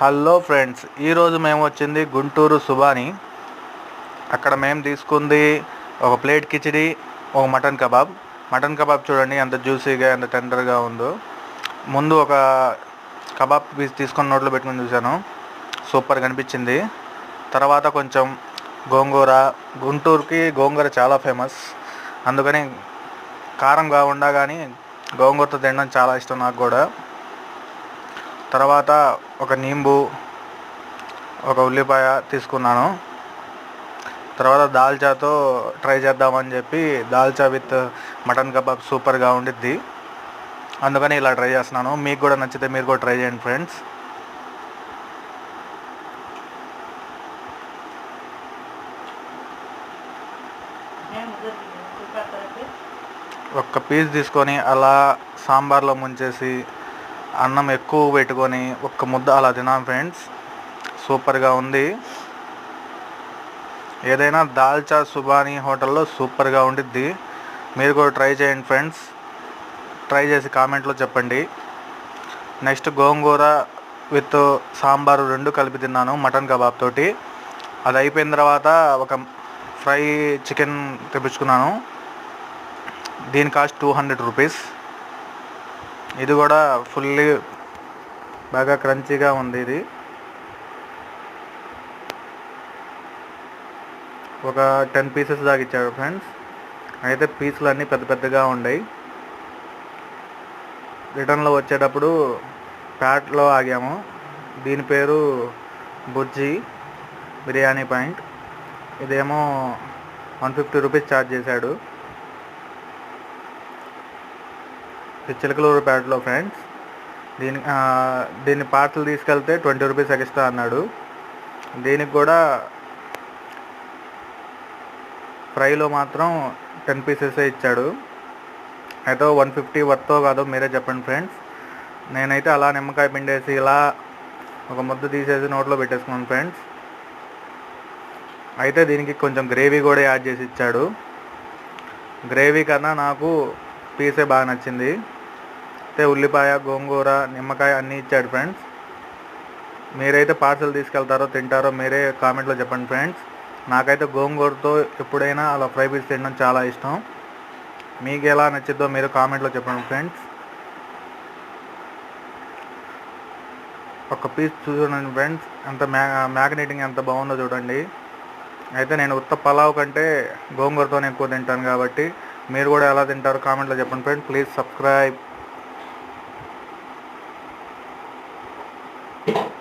Hello friends, ఈరోజు మేము వచ్చింది గుంటూరు సుబాని. అక్కడ మేము తీసుకుంది ఒక ప్లేట్ కిచిడి, ఒక మటన్ కబాబ్. మటన్ కబాబ్ చూడండి ఎంత జ్యూసీగా ఎంత టెండర్గా ఉందో. ముందు ఒక కబాబ్ పీస్ తీసుకొని నోట్లో పెట్టుకొని చూశాను, సూపర్ కనిపించింది. తర్వాత కొంచెం గోంగూర, గుంటూరుకి గోంగూర చాలా ఫేమస్, అందుకని కారం కాకుండా కానీ గోంగూరతో తినడం చాలా ఇష్టం నాకు కూడా. తర్వాత ఒక నింబు, ఒక ఉల్లిపాయ తీసుకున్నాను. తర్వాత దాల్చాతో ట్రై చేద్దామని చెప్పి, దాల్చా విత్ మటన్ కబాబ్ సూపర్గా ఉండిద్ది, అందుకని ఇలా ట్రై చేస్తున్నాను. మీకు కూడా నచ్చితే మీరు కూడా ట్రై చేయండి ఫ్రెండ్స్. ఒక్క పీస్ తీసుకొని అలా సాంబార్లో ముంచేసి అన్నం ఎక్కువ పెట్టుకొని ఒక్క ముద్ద అలా తినాం ఫ్రెండ్స్, సూపర్గా ఉంది. ఏదైనా దాల్చా సుబానీ హోటల్లో సూపర్గా ఉండిద్ది, మీరు కూడా ట్రై చేయండి ఫ్రెండ్స్. ట్రై చేసి కామెంట్లో చెప్పండి. నెక్స్ట్ గోంగూర విత్ సాంబారు రెండు కలిపి తిన్నాను మటన్ కబాబ్ తోటి. అది అయిపోయిన తర్వాత ఒక ఫ్రై చికెన్ తెప్పించుకున్నాను, దీని కాస్ట్ 200 రూపీస్. ఇది కూడా ఫుల్లీ బాగా క్రంచీగా ఉంది. ఇది ఒక 10 పీసెస్ దాకా ఇచ్చాడు ఫ్రెండ్స్. అయితే పీసులు అన్నీ పెద్ద పెద్దగా ఉన్నాయి. రిటర్న్లో వచ్చేటప్పుడు ప్యాట్లో ఆగాము. దీని పేరు బుజ్జి బిర్యానీ పాయింట్. ఇదేమో 150 రూపీస్ ఛార్జ్ చేశాడు. చిలకలూరు ప్యాట్లో ఫ్రెండ్స్. దీన్ని పార్సల్ తీసుకెళ్తే 20 రూపీస్ ఎక్స్ట్రా అన్నాడు. దీనికి కూడా ఫ్రైలో మాత్రం 10 పీసెసే ఇచ్చాడు. అయితే 150 వర్తో కాదో మీరే చెప్పండి ఫ్రెండ్స్. నేనైతే అలా నిమ్మకాయ పిండేసి ఇలా ఒక ముద్ద తీసేసి నోట్లో పెట్టేసుకున్నాను ఫ్రెండ్స్. అయితే దీనికి కొంచెం గ్రేవీ కూడా యాడ్ చేసి ఇచ్చాడు. గ్రేవీ కన్నా నాకు పీసే బాగా నచ్చింది. అయితే ఉల్లిపాయ, గోంగూర, నిమ్మకాయ అన్నీ ఇచ్చాడు ఫ్రెండ్స్. మీరైతే పార్సల్ తీసుకెళ్తారో తింటారో మీరే కామెంట్లో చెప్పండి ఫ్రెండ్స్. నాకైతే గోంగూరతో ఎప్పుడైనా అలా ఫ్రై పీస్ తినడం చాలా ఇష్టం. మీకు ఎలా నచ్చిద్దో మీరు కామెంట్లో చెప్పండి ఫ్రెండ్స్. ఒక పీస్ చూడండి ఫ్రెండ్స్, ఎంత మ్యాగ్నేటింగ్ ఎంత బాగుందో చూడండి. అయితే నేను ఉత్త పలావ్ కంటే గోంగూరతోనే ఎక్కువ తింటాను కాబట్టి మీరు కూడా ఎలా తింటారో కామెంట్లో చెప్పండి ఫ్రెండ్స్. Please subscribe.